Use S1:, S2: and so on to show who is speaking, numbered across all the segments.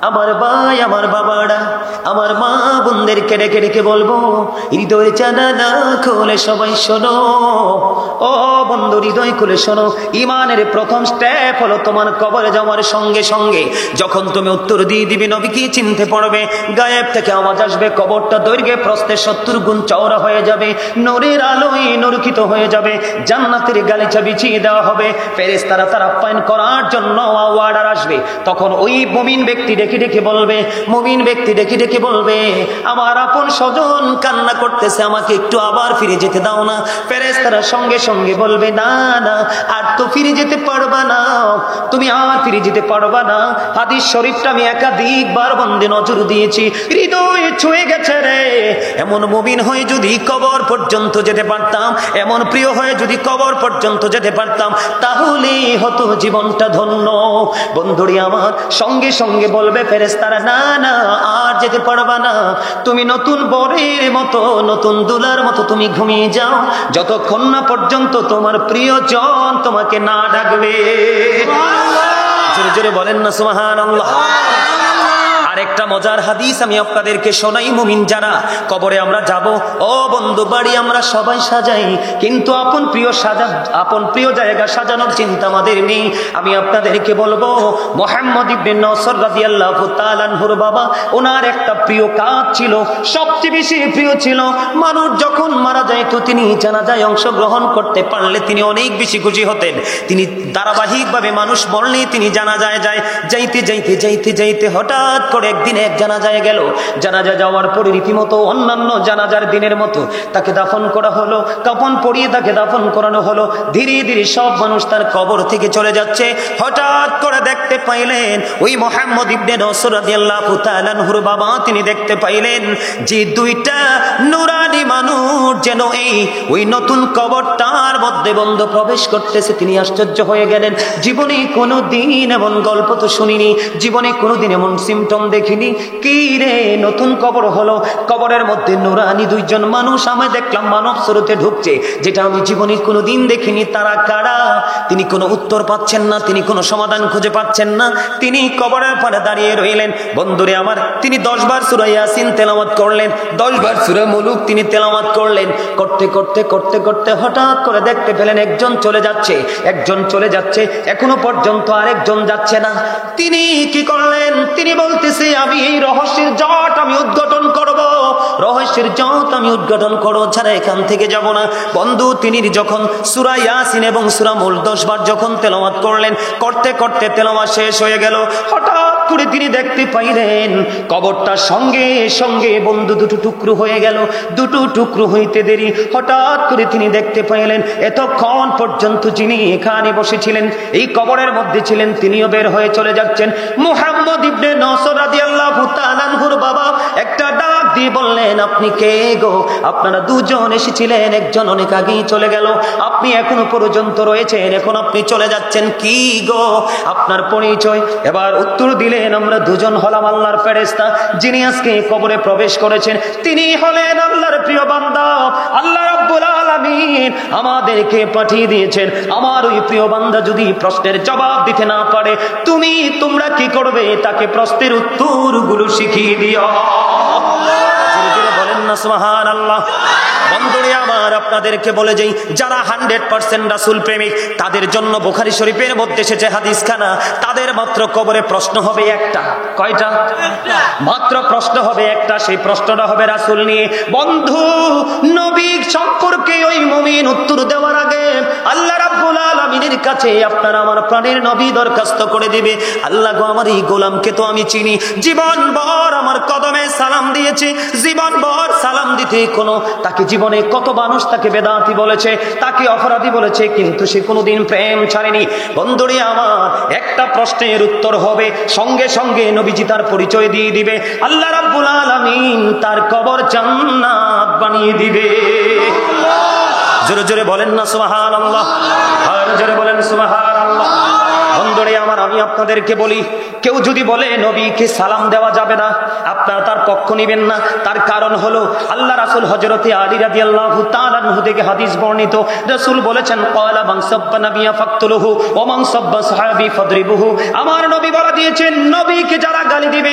S1: আমার ভাই, আমার বাবারা, আমার মা বোনদেরকে ডেকে ডেকে বলবো, হৃদয় জানালা খুলে সবাই শোনো। ও বন্ধু, হৃদয় খুলে শোনো। ইমানের প্রথম স্টেপ হলো তোমার কবরে যাওয়ার সঙ্গে সঙ্গে যখন তুমি উত্তর দিয়ে দিবে, নবীকে চিনতে পারবে, গায়েব থেকে আওয়াজ আসবে, কবরটা দৈর্ঘ্যে প্রস্থে 70 গুণ চওড়া হয়ে যাবে, নূরের আলোয় নূরকিত হয়ে যাবে, জান্নাতের গালিচা বিছিয়ে দেওয়া হবে, ফেরেশতারা তার আপ্যায়ন করার জন্য অর্ডার আসবে। তখন ওই মুমিন ব্যক্তি ডেকে ডেকে বলবে, মুমিন ব্যক্তি ডেকে ডেকে বলবে, আমার আপন স্বজন কান্না করতেছে, আমাকে একটু আবার ফিরে যেতে দাও না। ফেরেশতারা সঙ্গে সঙ্গে বলবে, না না, আর তো ফিরে যেতে পারবা না, তুমি আর ফিরে যেতে পারবা না। হাদিস শরীফটা আমি একাধিকবার বন্দে নজর দিয়েছি, হৃদয় ছুঁয়ে গেছে রে। এমন মুমিন হয়ে যদি কবর পর্যন্ত যেতে পারতাম, এমন প্রিয় হয়ে যদি কবর পর্যন্ত যেতে পারতাম, তাহলে হতো জীবনটা ধন্য। বন্ধুরি আমার, সঙ্গে সঙ্গে বলবে ফেরেশতারা, না না, আর যেতে পারবা না, তুমি নতুন বরের মতো, নতুন দুলার মতো তুমি ঘুমিয়ে যাও, যতক্ষণ না পর্যন্ত তোমার প্রিয়জন তোমাকে না ডাকবে। জোরে জোরে বলেন না সুবহানাল্লাহ। আরেকটা মজার হাদিস আমি আপনাদেরকে শোনাই। মুমিন যারা কবরে আমরা যাব, ও বন্ধু, বাড়ি আমরা সবাই সাজাই, কিন্তু আপন প্রিয় জায়গা সাজানোর চিন্তা আমাদের নেই। আমি আপনাদেরকে বলবো, মুহাম্মদ ইবনে নসর রাদিয়াল্লাহু তাআলা আনহুর বাবা, ওনার একটা প্রিয় কাজ ছিল, সবচেয়ে বেশি প্রিয় ছিল, মানুষ যখন মারা যায় তো তিনি জানাজায় অংশগ্রহণ করতে পারলে তিনি অনেক বেশি খুশি হতেন। তিনি ধারাবাহিকভাবে মানুষ মরলেই তিনি জানাজায় যাইতে যাইতে যাইতে যাইতে হঠাৎ করে একদিন এক জানাজায় গেল। জানাজা যাওয়ার পরে রীতিমতো অন্যান্য জানাজার দিনের মতো তাকে দাফন করা হলো, কাফন পরিয়ে তাকে দাফন করানো হলো। ধীরে ধীরে সব মানুষ তার কবর থেকে চলে যাচ্ছে। হঠাৎ করে দেখতে পাইলেন ওই মুহাম্মদ ইবনে নসর রাদিয়াল্লাহু তাআলা আনহুর বাবা, তিনি দেখতে পাইলেন যে দুইটা নূরানি মানুষ যেন ওই নতুন কবরটার মধ্যে বন্ধ প্রবেশ করতেছে। তিনি আশ্চর্য হয়ে গেলেন, জীবনে কোনোদিন এমন গল্প তো শুনিনি, জীবনে কোনোদিন এমন সিমটম দেখিনি। কি রে, নতুন কবর হলো, কবরের মধ্যে নূরানি দুইজন মানুষ আমি দেখলাম মানব স্বরূপে ঢুকছে, যেটা আমি জীবনে কোনোদিন দেখিনি। তারা কারা? তিনি কোনো উত্তর পাচ্ছেন না, তিনি কোনো সমাধান খুঁজে পাচ্ছেন না। তিনি কবরের পাড়ে দাঁড়িয়ে রইলেন। বন্ধুরে আমার, তিনি 10 বার সূরা ইয়াসিন তেলাওয়াত করলেন, 10 বার সূরা মুলুক তিনি তেলাওয়াত করলেন। করতে করতে করতে করতে হঠাৎ করে দেখতে পেলেন একজন চলে যাচ্ছে, একজন চলে যাচ্ছে, এখনো পর্যন্ত আরেকজন যাচ্ছে না। তিনি কি করলেন? তিনি বলতেছে, আমি এই রহস্যের জট আমি উদ্ঘাটন করব, রহস্যের জট আমি উদ্ঘাটন করব, ছাড়া এখান থেকে যাব না। বন্ধু, তিনি যখন সূরা ইয়াসিন এবং সূরা মুলক 10 বার যখন তেলাওয়াত করলেন, করতে করতে তেলাওয়াত শেষ হয়ে গেল। হঠাৎ করে তিনি দেখতে পাইলেন কবরটা সঙ্গে সঙ্গে বন্ধু দুটো টুকরো হয়ে গেল। দুটো টুকরো হইতে দেরি, হঠাৎ করে তিনি দেখতে পাইলেন এতক্ষণ পর্যন্ত যিনি এখানে বসেছিলেন, এই কবরের মধ্যে ছিলেন, তিনিও বের হয়ে চলে যাচ্ছেন। মুহাম্মদ ইবনে নসর রাদিয়াল্লাহু তাআলা আনহুর বাবা একটা ডাক দিয়ে বললেন, আপনি কে গো? আপনারা দুজন এসেছিলেন, একজন অনেক আগেই চলে গেল, আপনি এখনো পর্যন্ত রয়েছেন, এখন আপনি চলে যাচ্ছেন, কি গো আপনার পরিচয়? এবার উত্তর দিলেন, আমরা দুজন হলাম আল্লাহর ফেরেশতা, যিনি আজকে কবরে প্রবেশ করেছেন তিনি হলেন আল্লাহর প্রিয় বান্দা। আল্লাহ রাব্বুল আলামিন আমাদেরকে পাঠিয়ে দিয়েছেন। আমার ওই প্রিয় বান্দা যদি প্রশ্নের জবাব দিতে না পারে, তোমরা কি করবে? তাকে প্রশ্নের উত্তরগুলো শিখিয়ে দিও। জোরে জোরে বলেন না সুবহানাল্লাহ। বন্ধুরে আমার, আপনাদেরকে বলে যাই, যারা 100% রাসূল প্রেমিক তাদের জন্য বুখারী শরীফের মধ্যে এসেছে হাদিসখানা, তাদের মাত্র কবরে প্রশ্ন হবে একটা। কয়টা? মাত্র প্রশ্ন হবে একটা। সেই প্রশ্নটা হবে রাসূল নিয়ে। বন্ধু, নবী সম্পর্কে ওই মুমিন উত্তর দেওয়ার আগে আল্লাহ রাব্বুল আলামিনের কাছে আপনার আমার প্রাণের নবী দরখাস্ত করে দিবে, আল্লাহ গো, আমার এই গোলামকে তো আমি চিনি, জীবনভর আমার কদমে সালাম দিয়েছি, জীবনভর সালাম দিতে তাকে জীবনে কত মানুষ তাকে বেদাতি বলেছে, তাকে অপরাধী বলেছে, কিন্তু সে কোনোদিন প্রেম ছাড়েনি। বন্ধুরে আমার, একটা প্রশ্নের উত্তর হবে, সঙ্গে সঙ্গে নবীজি তার পরিচয় দিয়ে দিবে, আল্লাহ রাব্বুল আলামিন তার কবর জান্নাত বানিয়ে দিবে। জোরে জোরে বলেন না সুবহানাল্লাহ, আর জোরে বলেন সুবহানাল্লাহ। বন্ধুরে আমার, আমি আপনাদেরকে বলি, কেউ যদি বলে নবীকে সালাম দেওয়া যাবে না, আপনারা তার পক্ষ নেবেন না। তার কারণ হলো আল্লাহ রাসূল হযরতে আলী রাদিয়াল্লাহু তাআলা আনহু থেকে হাদিস বর্ণিত, রাসূল বলেছেন, ক্বালা মান সাব্বা নাবিয়া ফাকতুলুহু ওয়া মান সাব্বা সাহাবী ফাদরিবুহু। আমার নবী বলে দিয়েছেন, নবীকে যারা গালি দিবে,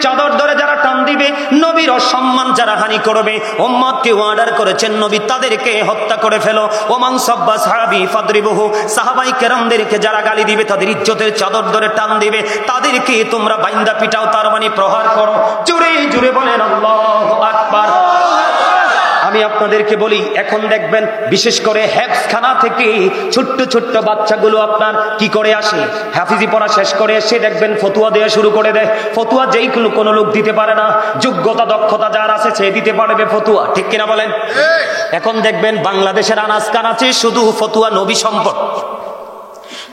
S1: চাদর ধরে যারা টান দিবে, নবীর অসম্মান যারা হানি করবে, উম্মতকে অর্ডার করেছেন নবী তাদেরকে হত্যা করে ফেলো। ওমান সাব্বা সাহাবী ফাদরিবুহু, সাহাবাই কেরামদেরকে যারা গালি দিবে, তাদের ইজ্জতের চাদর ধরে টান দিবে, তাদেরকে তোমরা বাইন্দা পিটাও, তার মানে প্রহার করো। জোরে জোরে বলেন আল্লাহু আকবার। আমি আপনাদেরকে বলি, এখন দেখবেন বিশেষ করে হেফজখানা থেকে ছোট্ট ছোট্ট বাচ্চাগুলো আপনার কি করে আসে, হাফিজি পড়া শেষ করে এসে দেখবেন ফতুয়া দেওয়া শুরু করে দেয়। ফতুয়া যেই কোনো লোক দিতে পারে না, যোগ্যতা দক্ষতা যার আছে সে দিতে পারবে ফতুয়া, ঠিক কিনা বলেন? এখন দেখবেন বাংলাদেশের আনাজ কানাচে শুধু ফতুয়া নবী সম্পদ।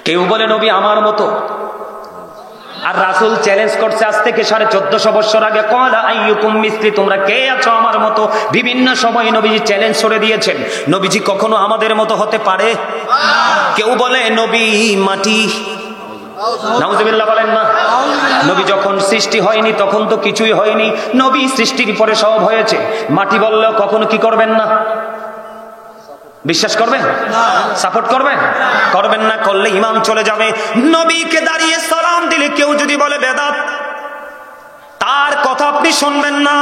S1: কেউ বলে নবী আমার মতো, আর রাসূল চ্যালেঞ্জ করছে আজ থেকে 1450 বছর আগে, ক্বালা আইয়ুকুম মিসলি, তোমরা কে আছো আমার মতো। বিভিন্ন সময় নবীজি চ্যালেঞ্জ করে দিয়েছেন। নবীজি কখনো আমাদের মতো হতে পারে? কেউ বলে নবী মাটি, নাউজুবিল্লাহ বলেন না। নবী যখন সৃষ্টি হয়নি তখন তো কিছুই হয়নি, নবী সৃষ্টির পরে সব হয়েছে। মাটি বললেও কখনো কি করবেন না? বিশ্বাস করবেন? সাপোর্ট করবেন? করবেন না, করলে ইমান চলে যাবে। নবীকে দাঁড়িয়ে সালাম দিলে কেউ যদি বলে বেদাত, তার কথা আপনি শুনবেন না,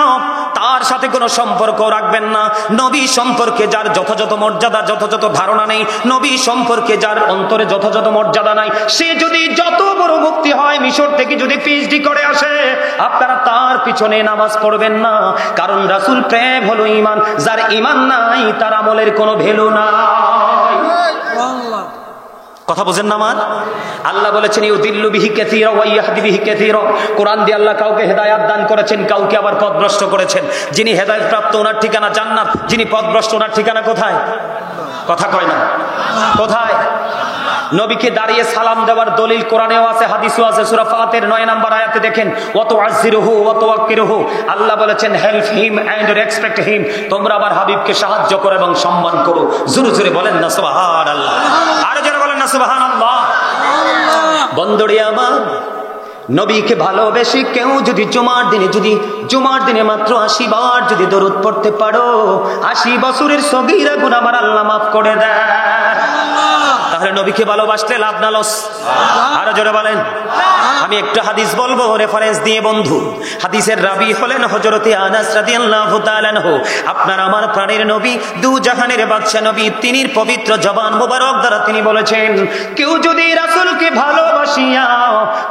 S1: তার সাথে কোনো সম্পর্ক রাখবেন না। নবী সম্পর্কে যার যথাযথ মর্যাদা, যথাযথ ধারণা নেই, নবী সম্পর্কে যার অন্তরে যথাযথ মর্যাদা নাই, সে যদি যত বড় মুফতি হয়, মিশর থেকে যদি পিএইচডি করে আসে, আপনারা তার পিছনে নামাজ পড়বেন না। কারণ রাসূল প্রেম হলো ঈমান, যার ঈমান নাই তার আমলের কোনো ভ্যালু নাই। কথা বোঝেন না আমার? আল্লাহ বলেছেন ইউদিল্লু বিহি কাসীরা ওয়া ইয়াহদি বিহি কাসীরা। কোরআন দিয়ে আল্লাহ কাউকে হেদায়েত দান করেছেন, কাউকে আবার পথভ্রষ্ট করেছেন। যিনি হেদায়েত প্রাপ্ত ওনার ঠিকানা জান্নাত, যিনি পথভ্রষ্ট ওনার ঠিকানা কোথায়? কথা কয় না, কোথায়? নবীকে দাঁড়িয়ে সালাম দেওয়ার দলিল কোরআনেও আছে, হাদিসেও আছে। সূরা ফাতির 9 নম্বর আয়াতে দেখেন, ওয়া তুআজ্জিরুহু ওয়া তুওয়াক্কিরুহু, আল্লাহ বলেছেন help him and respect him, তোমরা আবার হাবিবকে সাহায্য করো এবং সম্মান করো। জোরে জোরে বলেন না সুবহানাল্লাহ, আর জোরে বলেন না সুবহানাল্লাহ। বন্ধুরে আমার, নবীকে ভালোবেসে কেউ যদি জুমার দিনে মাত্র 80 বার যদি দরুদ পড়তে পারো, 80 বছরের সগীরা গুনাহ আমার আল্লাহ মাফ করে দেয়। তাহলে নবীকে ভালোবাসলে লাভ না লস? আরো জোরে বলেন। আমি একটা হাদিস বলবো রেফারেন্স দিয়ে বন্ধু। হাদিসের রাবি হলেন হযরতে আনাস রাদিয়াল্লাহু তাআলা আনহু। আপনার আমার প্রাণের নবী, দু জাহানের বাদশা নবী, তিনি পবিত্র জবান মোবারক দ্বারা তিনি বলেছেন, কেউ যদি রাসূলকে ভালোবাসিয়া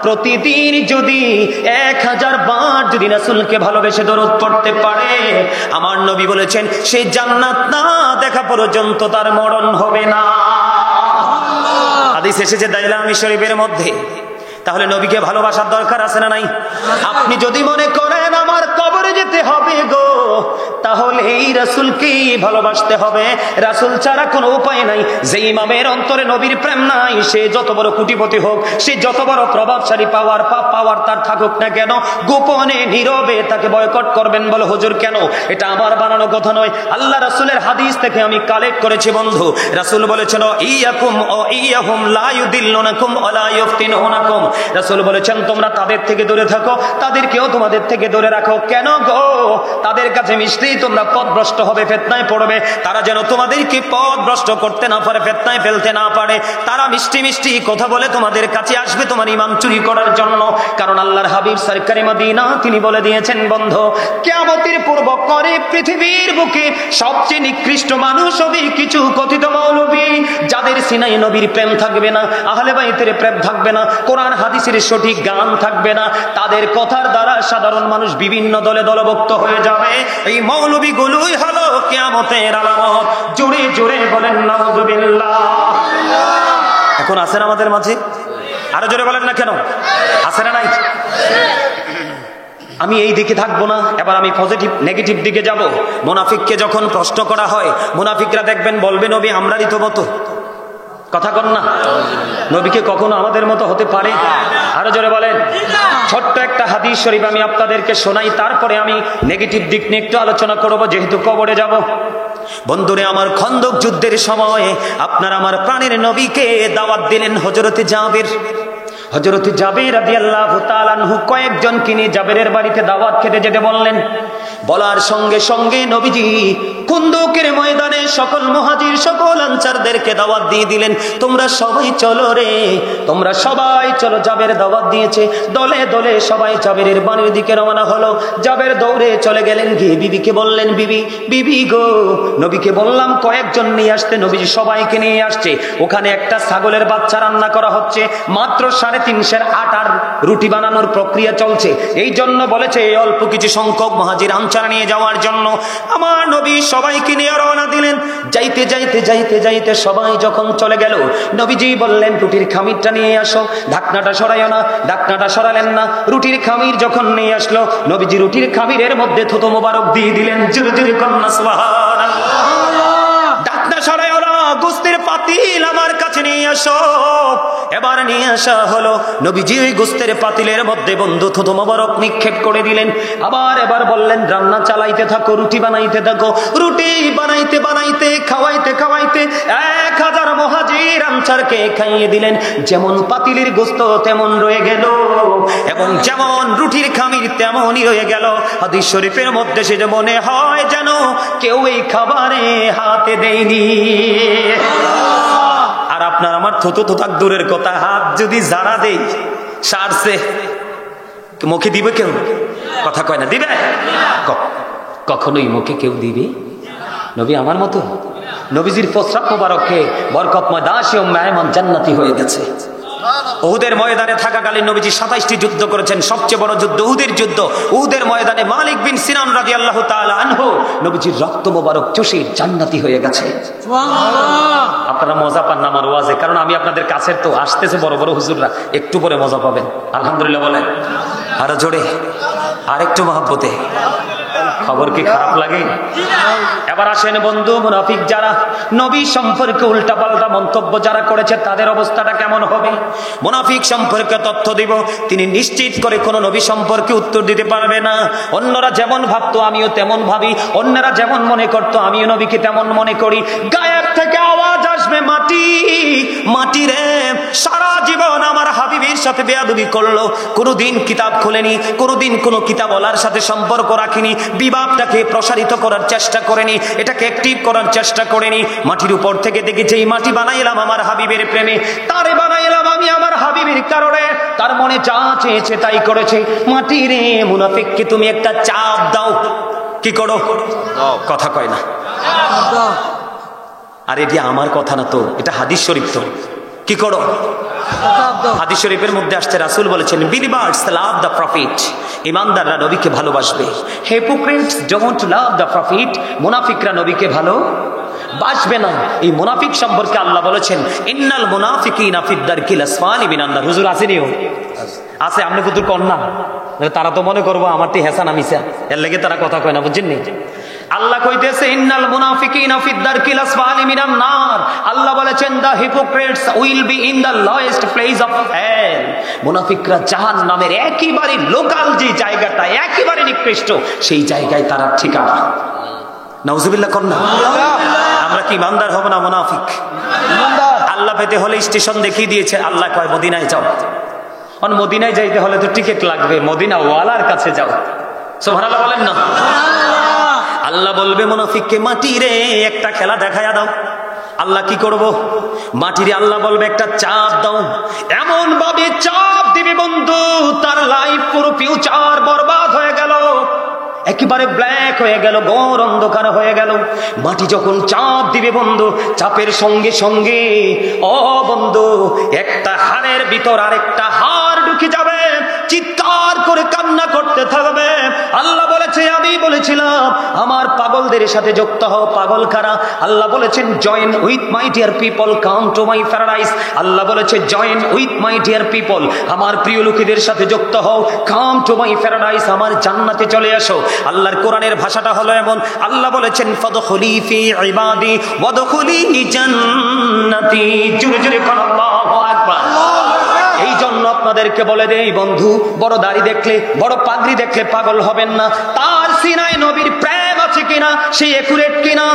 S1: প্রতিদিন যদি 1000 বার যদি রাসূলকে ভালোবেসে দরুদ পড়তে পারে, আমার নবী বলেছেন সেই জান্নাত না দেখা পর্যন্ত তার মরণ হবে না। হাদিস এসেছে দাইলামি শরীফের মধ্যে। তাহলে নবীকে ভালোবাসার দরকার আছে না নাই? আপনি যদি মনে করেন আমার কবরে যেতে হবে গো, তাহলে এই রাসূলকেই ভালোবাসতে হবে। রাসূল ছাড়া কোনো উপায় নাই। যে ইমামের অন্তরে নবীর প্রেম নাই, সে যত বড় কোটিপতি হোক, সে যত বড় প্রভাবশালী পাওয়ার তার থাকুক না কেন, গোপনে নীরবে তাকে বয়কট করবেন। বলে হুজুর কেন? এটা আমার বানানো কথা নয়, আল্লাহ রাসূলের হাদিস থেকে আমি কালেক্ট করেছি বন্ধু। রাসূল বলেছেন ইয়াকুম ও ইয়াহুম লা ইউদিল্লুনাকুম ওয়া লা ইফতিনুনাকুম। রাসূল বলেছেন তোমরা তাদের থেকে দূরে থাকো, তাদেরকেও তোমাদের থেকে দূরে রাখো। কেন গো? তাদের কাছে মিশতেই তোমরা পথভ্রষ্ট হবে, ফিতনায় পড়বে। তারা যেন তোমাদেরকে পথভ্রষ্ট করতে না পারে, ফিতনায় ফেলতে না পারে। তারা মিষ্টি মিষ্টি কথা বলে তোমাদের কাছে আসবে তোমার ঈমান চুরি করার জন্য। কারণ আল্লাহর হাবিব সরকারি মদিনা তিনি বলে দিয়েছেন বন্ধু, কিয়ামতের পূর্ব করে পৃথিবীর বুকে সবচেয়ে নিকৃষ্ট মানুষ হবে কিছু কথিত মৌলবী, যাদের সিনায় নবীর প্রেম থাকবে না, আহলে বাইতের প্রেম থাকবে না, কোরআন হাদিসের সঠিক জ্ঞান থাকবে না। তাদের কথার দ্বারা সাধারণ মানুষ বিভিন্ন দলে দলভুক্ত হয়ে যাবে। এই মৌলবীগুলোই হলো কিয়ামতের আলামত। জোরে জোরে বলেন নাউযুবিল্লাহ। এখন আছেন আমাদের মাঝে? আরো জোরে বলেন না কেন? আছে না নাই? আমি এই দিকে থাকবো না, এবার আমি পজিটিভ নেগেটিভ দিকে যাব। মুনাফিককে যখন প্রশ্ন করা হয়, মুনাফিকরা দেখবেন বলবে নবী আমরারই তো মতো। কথা কন না? নবীকে কখনো আমাদের মতো হতে পারে? আরো জোরে বলেন। ছোট্ট একটা হাদিস শরীফ আমি আপনাদেরকে শোনাই, তারপরে আমি নেগেটিভ দিক নিয়ে একটু আলোচনা করব, যেহেতু কবরে যাব। বন্ধুরে আমার, খন্দক যুদ্ধের সময় আপনার আমার প্রাণের নবীকে দাওয়াত দিলেন হযরতে জাবের। হযরতে জাবের রাদিয়াল্লাহু তাআলা আনহু কয়েকজনকে নিয়ে জাবেরের বাড়িতে দাওয়াত খেতে যেতে বললেন। বলার সঙ্গে সঙ্গে নবীজি কুন্দুকের ময়দানে সকল মুহাজির সকল আনসারদেরকে দাওয়াত দিয়ে দিলেন, তোমরা সবাই চলো রে, তোমরা সবাই চলো। জাবের দাওয়াত দিয়েছে, দলে দলে সবাই জাবেরের বাড়ির দিকে রওনা হলো। জাবের দৌড়ে চলে গেলেন, গিয়ে বিবিকে বললেন, বিবি বিবি গো, নবীকে বললাম কয়েকজন নিয়ে আসতে, নবীজি সবাইকে নিয়ে আসছে। ওখানে একটা ছাগলের বাচ্চা রান্না করা হচ্ছে, মাত্র 350 আটার রুটি বানানোর প্রক্রিয়া চলছে। এই জন্য বলেছে এই অল্প কিছু সংখ্যক মুহাজির আনসার নিয়ে যাওয়ার জন্য। আমার নবী সবাইকে নিয়ে রওনা দিলেন। যাইতে যাইতে যাইতে যাইতে সবাই যখন চলে গেল, নবীজি বললেন রুটির খামিরটা নিয়ে আসো, ঢাকনাটা সরাইও না। ঢাকনাটা সরালেন না। রুটির খামির যখন নিয়ে আসলো, নবীজি রুটির খামিরের মধ্যে থুতু মোবারক দিয়ে দিলেন। জোরে জোরে কন্যা সুবহানাল্লাহ। ঢাকনা সরাইও না, গোস্তের পাতিল আমার কাছে নিয়ে আসো। এবার নিয়ে আসা হলো। নবীজি ওই গোস্তের পাতিলের মধ্যে বন্ধু থুতু মোবারক নিক্ষেপ করে দিলেন। এবার বললেন রান্না চালাইতে থাকো, রুটি বানাইতে থাকো। রুটি বানাইতে বানাইতে খাওয়াইতে খাওয়াইতে 1000 মুহাজির আনসারকে খাইয়ে দিলেন। যেমন পাতিলের গোস্ত তেমন রয়ে গেল, এবং যেমন রুটির খামির তেমনই রয়ে গেল। হাদিস শরীফের মধ্যে সে যে মনে হয় যেন কেউ এই খাবারে হাতে দেয়নি। আর আপনার আমার থুতু থাক দূরের কথা, হাত যদি যারা দেই সারছে, মুখে দিবে কেউ? কথা কয় না, দিবে? কখনোই মুখে কেউ দিবে? নবী আমার মতো নবীজির প্রস্রাব মোবারকে বরকতময় দাসী ও মেহমান জান্নাতি হয়ে গেছে। উহুদের ময়দানে থাকাকালীন নবীজি 27টি যুদ্ধ করেছেন। সবচেয়ে বড় যুদ্ধ উহুদের যুদ্ধ। উহুদের ময়দানে মালিক বিন সিনান রাদিয়াল্লাহু তাআলা আনহু নবীজির রক্ত মোবারক চুষে জান্নাতি হয়ে গেছে। সুবহানাল্লাহ। আপনারা মজা পান না আমার ওয়াজে, কারণ আমি আপনাদের কাছের তো আসতেছে বড় বড় হুজুররা, একটু পরে মজা পাবেন। আলহামদুলিল্লাহ বলেন, আরো জোরে, আরেকটু মহব্বতে। খবর কি খারাপ লাগে? এবার আসেন বন্ধু, মুনাফিক যারা নবী সম্পর্কে উল্টাপাল্টা মন্তব্য যারা করেছে তাদের অবস্থাটা কেমন হবে? মুনাফিক সম্পর্কে তথ্য দিব। তিনি নিশ্চিত করে কোন নবী সম্পর্কে উত্তর দিতে পারবে না। অন্যরা যেমন ভাবতো আমিও তেমন ভাবি, অন্যরা যেমন মনে করতো আমিও নবীকে তেমন মনে করি। গায়েব থেকে আওয়াজ আসবে, মাটি মাটি রে, সারা জীবন আমার হাবিবের সাথে বেয়াদবি করলো, কোনোদিন কিতাব খোলেনি, কোনোদিন কোনো কিতাবওয়ালার সাথে সম্পর্ক রাখিনি, বিভাগটাকে প্রসারিত করার চেষ্টা করেনি, এটাকে অ্যাক্টিভ করার চেষ্টা করেনি। মাটির উপর থেকে দেখেছি এই মাটি বানাইলাম আমার হাবিবের প্রেমে, তারে বানাইলাম আমি আমার হাবিবের কারণে, তার মনে যা চেয়েছে তাই করেছে। মাটি রে, মুনাফিককে তুমি একটা চাপ দাও। কি করো? কথা কয় না। আর এটি আমার কথা না তো, এটা হাদিস শরীফ। তো কি করো? হাদিস শরীফের মধ্যে আসছে, রাসূল বলেছেন বিলিভার্স লাভ দ্য প্রফিট, ইমানদাররা নবীকে ভালোবাসবে। Hypocrites don't love the profit, মুনাফিকরা নবীকে ভালোবাসবে না। এই মুনাফিক সম্পর্কে আল্লাহ বলেছেন ইন্নাল মুনাফিকিনা ফিদ দারকিল আসফালি মিনান নার। হুজুর আসেনিও আছে, আপনি কুতুর কন্যা, তারা তো মনে করবো আমারটি হেসান আমিসা, এর লেগে তারা কথা কয় না, বুঝছেন? আল্লাহ কইতেছে ইন্নাল মুনাফিকিনা ফিদ দারকিল আসফালি মিনান নার। আল্লাহ বলেছেন the hypocrites will be in the lowest place of hell. মুনাফিকরা জাহান্নামের একেবারে লোকাল যে জায়গাটা, একেবারে নিকৃষ্ট সেই জায়গায় তারা ঠিকানা। নাউজুবিল্লাহ কন্যা। আমরা কি ইমানদার হব না মুনাফিক? আল্লাহ পেতে হলে স্টেশন দেখিয়ে দিয়েছে। আল্লাহ কয় মদিনায় যাও। মদিনায় যাইতে হলে তো টিকিট লাগবে, মদিনা ওয়ালার কাছে যাও। সুবহানাল্লাহ বলেন না? আল্লাহ বলবে মুনাফিককে মাটি রে একটা খেলা দেখায়া দাও। আল্লাহ কি করব? মাটিরে আল্লাহ বলবে একটা চাপ দাও। এমন ভাবে চাপ দিবে বন্ধু, তার লাইফ পুরো ফিউচার বরবাদ হয়ে গেল, একেবারে ব্ল্যাক হয়ে গেল, ঘোর অন্ধকার হয়ে গেল। মাটি যখন চাপ দিবে বন্ধু, চাপের সঙ্গে সঙ্গে ও বন্ধু একটা হাড়ের ভিতর আরেকটা হাড় ঢুকে যাবে, চিৎকার করে কান্না করতে থাকবে। আল্লাহ বলেছে আমি বলেছিলাম আমার পাগলদের সাথে যুক্ত হও। পাগল কারা? আল্লাহ বলেছেন join with my dear people come to my paradise. Allah বলেছে join with my dear people, আমার প্রিয় লোকেদের সাথে যুক্ত হও। কাম টু মাই প্যারাডাইস, আমার জান্নাতে চলে আসো। আল্লাহর কোরআনের ভাষাটা হলো এমন, আল্লাহ বলেছেন ফাদখুলি ফি ইবাদি ওয়াদখুলি জান্নাতি। জোরে জোরে কোন আল্লাহু আকবার। এই জন্য আপনাদেরকে বলে দেই বন্ধু, বড় দাড়ি দেখলে বড় পাগড়ি দেখলে পাগল হবেন না। তার সিনায় নবীর প্রেম আছে কিনা, সে একুরেট কিনা।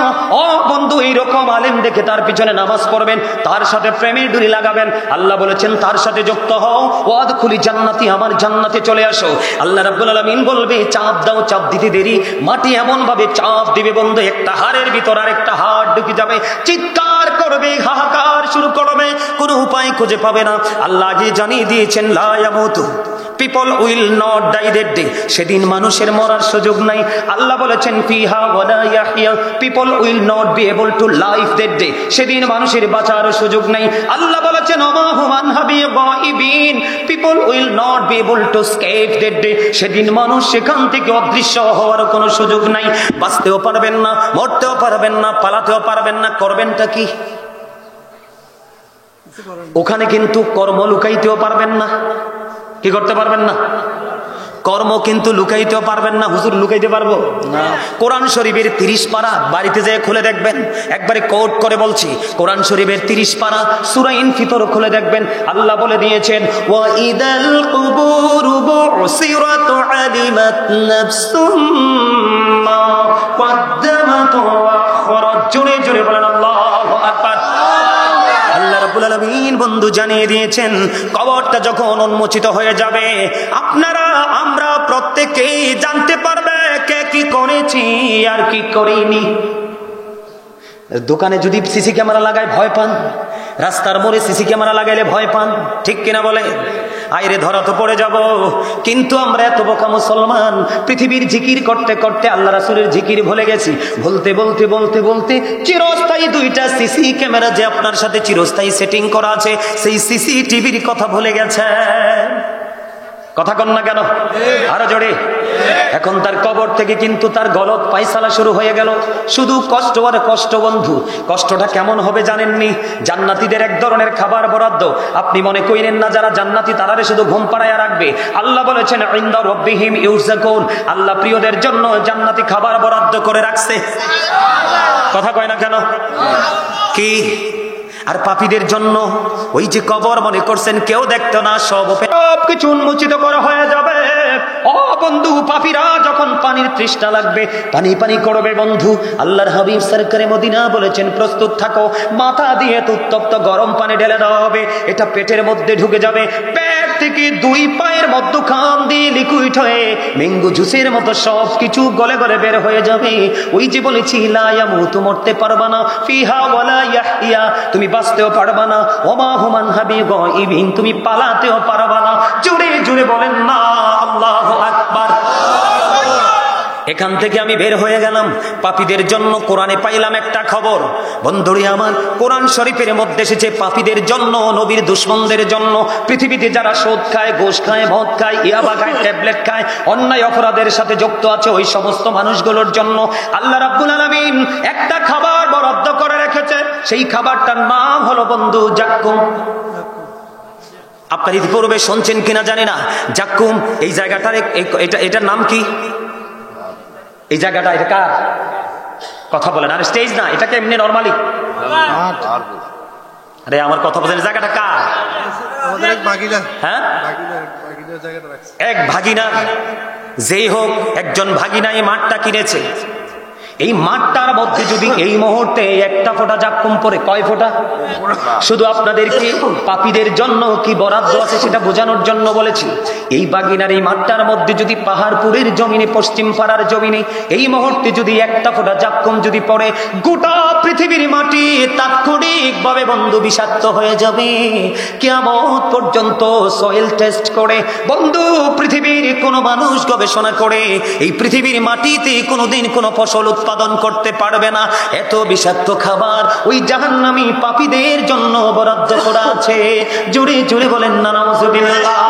S1: ও বন্ধু, এইরকম আলেম দেখে তার পিছনে নামাজ পড়বেন, তার সাথে প্রেমের ডুরি লাগাবেন। আল্লাহ বলেছেন তার সাথে যুক্ত হও, ওয়াদখুলি জান্নাতি, আমার জান্নাতে চলে আসো। আল্লাহ রাব্বুল আলামিন বলবে চাপ দাও, চাপ দিতে দেরি, মাটি এমন ভাবে চাপ দিবে বন্ধু, একটা হাড়ের ভিতর আর একটা হাড় ঢুকে যাবে, চিৎকার করবে, হাহাকার শুরু করবে, কোনো উপায় খুঁজে পাবে না। আল্লাহ আগে জানিয়ে দিয়েছেন লা ইয়ামুতু, people will not die that day, সেদিন মানুষের মরার সুযোগ নাই। আল্লাহ বলেছেন ফিহা ওয়ালা ইয়াহইয়া, people will not be able to live that day, সেদিন মানুষের বাঁচার সুযোগ নাই। আল্লাহ বলেছেন ওমা হুম আনহা বিগাইবিন, people will not be able to escape that day, সেদিন মানুষ সেখান থেকে অদৃশ্য হওয়ার কোনো সুযোগ নাই। বাঁচতেও পারবেন না, মরতেও পারবেন না, পালাতেও পারবেন না, করবেনটা কি? ওখানে কিন্তু কর্ম লুকাইতেও পারবেন না। কি করতে পারবেন না? কর্ম কিন্তু লুকাইতেও পারবেন না। হুজুর লুকাইতে পারবো না? কোরআন শরীফের 30 পারা বাড়িতে যেয়ে খুলে দেখবেন, একবারে কোট করে বলছি, কোরআন শরীফের 30 পারা সূরা ইনফিতর খুলে দেখবেন। আল্লাহ বলে দিয়েছেন ওয়া ইদাল কুবুরু বুসিরাত আলিমাত নাফসুম মা কদ্দামাত ওয়া আখরাত। জোরে জোরে বলেন আল্লাহু আকবার। আল্লাহ রাব্বুল আলামিন বন্ধু জানিয়ে দিয়েছেন কবরটা যখন উন্মোচিত হয়ে যাবে, আপনারা আমরা প্রত্যেকেই জানতে পারবে কে কি করেছি আর কি করিনি। দোকানে যদি সিসি ক্যামেরা লাগায় ভয় পান, রাস্তার মোড়ে সিসি ক্যামেরা লাগাইলে ভয় পান, ঠিক কিনা বলে? আইরে ধরা তো পড়ে যাব। কিন্তু আমরা এত বোকা মুসলমান, পৃথিবীর জিকির করতে করতে আল্লাহ রাসূলের জিকির ভুলে গেছি। বলতে বলতে বলতে বলতে চিরস্থায়ী 2টা সিসি ক্যামেরা যে আপনার সাথে চিরস্থায়ী সেটিং করা আছে, সেই সিসিটিভির কথা ভুলে গেছে। কথা কন না কেন? আরো জোরে। এখন তার কবর থেকে কিন্তু তার গলত পায়সালা শুরু হয়ে গেল। শুধু কষ্ট আর কষ্ট বন্ধু। কষ্টটা কেমন হবে জানেননি? জান্নাতীদের এক ধরনের খাবার বরাদ্দ। আপনি মনে কইরেন না যারা জান্নাতি তারারে শুধু ঘুম পাড়াইয়া রাখবে। আল্লাহ বলেছেন ইনদা রাব্বিহিম ইউরযাকুন, আল্লাহ প্রিয়দের জন্য জান্নাতি খাবার বরাদ্দ করে রাখছে। কথা কয় না কেন? কি? আর পাপীদের জন্য ওই যে কবর মনে করছেন কেউ দেখতো না, সব কিছু উন্মোচিত করা হয়ে যাবে। ও বন্ধু, পাপীরা যখন পানির তৃষ্ণা লাগবে পানি পানি করবে বন্ধু। আল্লাহর হাবিব সরকারে মদিনা বলেছেন প্রস্তুত থাকো, মাথা দিয়ে উত্তপ্ত গরম পানি ঢেলে দেওয়া হবে, এটা পেটের মধ্যে ঢুকে যাবে, পেট থেকে 2 পায়ের মধ্যখান দিয়ে লিকুইড হয়ে ম্যাঙ্গো জুসের মতো সব কিছু গলে গলে বের হয়ে যাবে। ওই যে বলেছি লা ইয়ামুতু, মরতে পারবা না, ফিহা ওয়ালা ইয়াহইয়া, তুমি বাঁচতেও পারবা না, ওমা হুম আনহা বিগাইবিন, তুমি পালাতেও পারবা না। জোরে জোরে বলেন না আল্লাহু আকবার। এখান থেকে আমি বের হয়ে গেলাম। পাপীদের জন্য কোরআনে পাইলাম একটা খবর। বন্ধুরে আমার, কোরআন শরীফের মধ্যে এসেছে পাপীদের জন্য, নবীর দুশমনদের জন্য, পৃথিবীতে যারা সুদ খায়, ঘুষ খায়, মদ খায়, ইয়াবা খায়, ট্যাবলেট খায়, অন্যায় অপরাধের সাথে যুক্ত আছে, ওই সমস্ত মানুষগুলোর জন্য আল্লাহ রাব্বুল আলামিন একটা খাবার বরাদ্দ করে রেখেছে। সেই খাবারটার নাম হলো বন্ধু জাক্কুম। আপনার ইতিপূর্বে শুনছেন কিনা জানি না, জাক্কুম এই জায়গাটার এটার নাম কি? এই জায়গাটা এটা কার? কথা বলেন। আর স্টেজ না, এটাকে এমনি নরমালি। আরে আমার কথা বলেন, জায়গাটা কার? হ্যাঁ, এক ভাগিনা। যেই হোক একজন ভাগিনা এই মাঠটা কিনেছে। এই মাঠটার মধ্যে যদি এই মুহূর্তে একটা ফোঁটা জাক্কুম পড়ে, কয় ফোঁটা? শুধু আপনাদেরকে পাপীদের জন্য কি বরাদ্দ আছে সেটা বোঝানোর জন্য বলেছি। এই বাগিনার এই মাঠটার মধ্যে যদি পাহাড়পুরের জমিনে, পশ্চিম পাড়ার জমিনে এই মুহূর্তে যদি একটা ফোঁটা জাক্কুম যদি পড়ে, গোটা পৃথিবীর মাটি তাৎক্ষণিকভাবে বন্ধু বিষাক্ত হয়ে যাবে। কিয়ামত পর্যন্ত সয়েল টেস্ট করে বন্ধু পৃথিবীর কোনো মানুষ গবেষণা করে এই পৃথিবীর মাটিতে কোনোদিন কোনো ফসল উৎপাদন করতে পারবে না। এত বিষাক্ত খাবার ওই জাহান্নামী পাপীদের জন্য বরাদ্দ করা আছে। জোরে জোরে বলেন না নাউযুবিল্লাহ।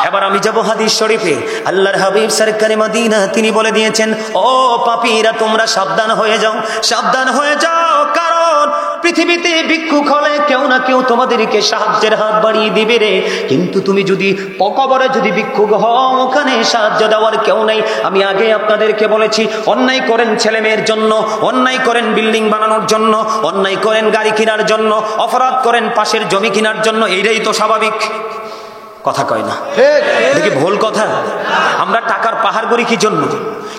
S1: এবার আমি যাব হাদিস শরীফে। আল্লাহর হাবিব সরকারে মদিনা তিনি বলে দিয়েছেন, ও পাপীরা তোমরা সাবধান হয়ে যাও, সাবধান হয়ে যাও, কারণ পৃথিবীতে ভিক্ষুক হলে কেউ না কেউ তোমাদেরকে সাহায্যের হাত বাড়িয়ে দিবে রে। কিন্তু তুমি যদি কবরে যদি ভিক্ষুক হও, ওখানে সাহায্য দেওয়ার কেউ নেই। আমি আগে আপনাদেরকে বলেছি, অন্যায় করেন ছেলে মেয়ের জন্য, অন্যায় করেন বিল্ডিং বানানোর জন্য, অন্যায় করেন গাড়ি কেনার জন্য, অপরাধ করেন পাশের জমি কেনার জন্য, এইটাই তো স্বাভাবিক। কথা কয় না, দেখি ভুল কথা। আমরা টাকার পাহাড় গড়ি কি জন্য?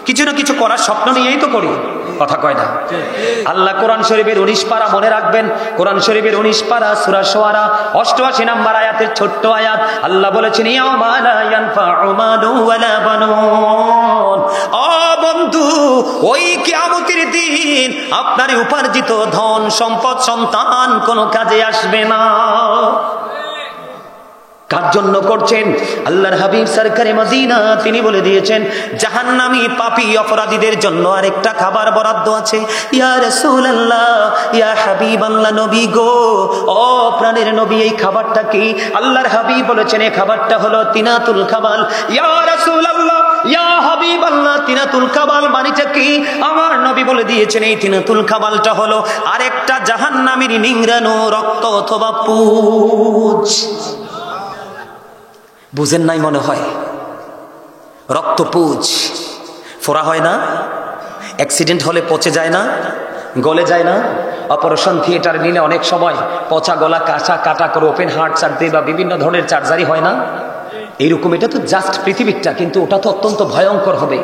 S1: কিছু না কিছু করার স্বপ্ন নিয়েই তো করি, কথা কয় না? আল্লাহ কোরআন শরীফের 19 পারা মনে রাখবেন, কোরআন শরীফের 19 পারা সূরা শুআরা 88 নম্বর আয়াতের ছোট্ট আয়াত। আল্লাহ বলেছেন ইয়াউমা লা ইয়ানফাউ মালু ওয়ালা বানুন। ও বন্ধু, ওই কিয়ামতের দিন আপনার উপার্জিত ধন সম্পদ সন্তান কোনো কাজে আসবে না। কার জন্য করছেন? আল্লাহর হাবিব সরকারে মদিনা তিনি বলে দিয়েছেন জাহান্নামী পাপী অপরাধীদের জন্য আরেকটা খাবার বরাদ্দ আছে। ইয়া রাসূলুল্লাহ, ইয়া হাবিবাল্লাহ, নবী গো, ও প্রাণের নবী, এই খাবারটা কি? আল্লাহর হাবিব বলেছেন এই খাবারটা হলো তিনাতুল কামাল। ইয়া রাসূলুল্লাহ, ইয়া হাবিবাল্লাহ, তিনাতুল কামাল মানেটা কি? আমার নবী বলে দিয়েছেন এই তিনাতুল কামালটা হলো আরেকটা জাহান্নামীর নিংড়ানো রক্ত অথবা পুঁজ। বুঝেন নাই মনে হয়? রক্ত পুঁজ ফোড়া হয় না? অ্যাক্সিডেন্ট হলে পচে যায় না, গলে যায় না? অপারেশন থিয়েটার নিলে অনেক সময় পচা গলা কাটা করে ওপেন হার্ট সার্জারি বা বিভিন্ন ধরনের সার্জারি হয় না? এইরকম এটা তো জাস্ট পৃথিবীটা, কিন্তু ওটা তো অত্যন্ত ভয়ঙ্কর হবে।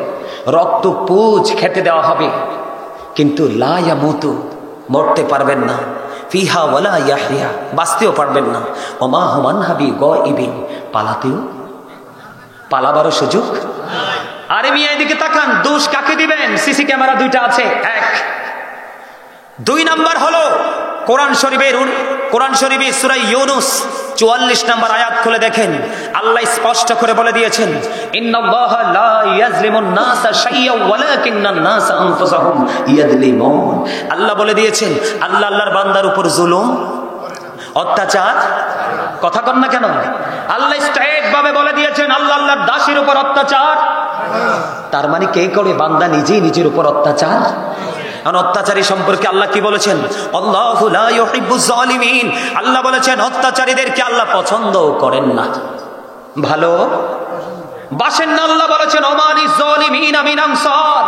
S1: রক্ত পুঁজ খেতে দেওয়া হবে, কিন্তু লা ইয়ামুতু, মরতে পারবেন না। ফিহা ওয়ালা ইয়াহইয়া, বাঁচতেও পারবেন না। ওমা হুমান হাবি গায়িবিন, পালাবারও সুযোগ। আরে মিয়া এদিকে তাকান, দোষ কাকে দিবেন? সিসি ক্যামেরা 2টা আছে। 1 2 নাম্বার হলো কোরআন শরীফে সূরা ইউনূস 44 নম্বর আয়াত খুলে দেখেন, আল্লাহ স্পষ্ট করে বলে দিয়েছেন ইন্নাল্লাহা লা ইয়াজলিমুন নাসা শাইয়্যান ওয়ালাকিন্নান নাসা আনফুসাহুম ইয়াজলিমুন। আল্লাহ বলে দিয়েছেন আল্লাহ আল্লাহর বান্দার উপর জুলুম অত্যাচার, কথা কন না কেন? আল্লাহ স্ট্রেট ভাবে বলে দিয়েছেন আল্লাহ আল্লাহর দাসের উপর অত্যাচার। তার মানে কে করে? বান্দা নিজেই নিজের উপর অত্যাচার। আর অত্যাচারী সম্পর্কে আল্লাহ কি বলেছেন? আল্লাহু লা ইউহিব্বুজ জালিমিন। আল্লাহ বলেছেন অত্যাচারীদেরকে আল্লাহ পছন্দ করেন না, ভালো বাসেন না। আল্লাহ বলেছেন ওমানি যালিমিনা মিন আনসার।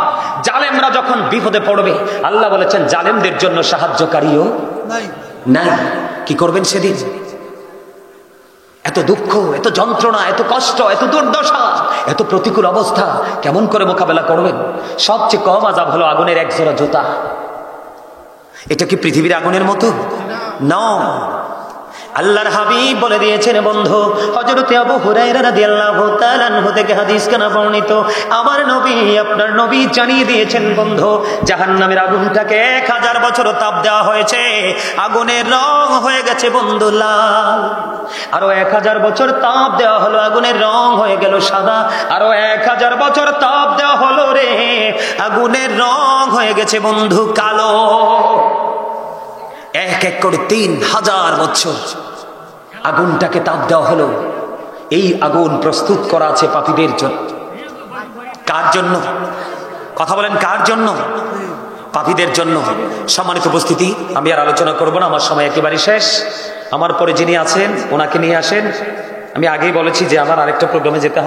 S1: জালেমরা যখন বিপদে পড়বে আল্লাহ বলেছেন জালেমদের জন্য সাহায্যকারীও নাই। কি করবেন সেদিন? এত দুঃখ, এত যন্ত্রণা, এত কষ্ট, এত দুর্দশা, এত প্রতিকূল অবস্থা কেমন করে মোকাবেলা করবেন? সবচেয়ে কম আযাব হলো আগুনের এক জোড়া জুতা। এটা কি পৃথিবীর আগুনের মতো? না। আল্লাহর হাবিব বলে দিয়েছেন বন্ধু, হযরত আবু হুরায়রা রাদিয়াল্লাহু তাআলা আনহু থেকে হাদিস কানা বর্ণিত, আমার নবী আপনার নবী জানিয়ে দিয়েছেন বন্ধু, জাহান্নামের আগুনটাকে 1000 বছর তাপ দেওয়া হয়েছে, আগুনের রং হয়ে গেছে বন্ধু লাল। আরো 1000 বছর তাপ দেওয়া হলো, আগুনের রং হয়ে গেল সাদা। আরো 1000 বছর তাপ দেওয়া হলো রে, আগুনের রং হয়ে গেছে বন্ধু কালো। এক এক করে 3000 বছর আগুনটাকে তাপ দেওয়া হলো। এই আগুন প্রস্তুত করা আছে পাপীদের জন্য। কার জন্য? কথা বলেন, কার জন্য? পাপীদের জন্য। সম্মানিত উপস্থিতি, আমি আর আলোচনা করব না, আমার সময় একেবারে শেষ। আমার পরে যিনি আছেন ওনাকে নিয়ে আসেন। আমি আগেই বলেছি যে আমার আরেকটা প্রোগ্রামে যেতে হবে।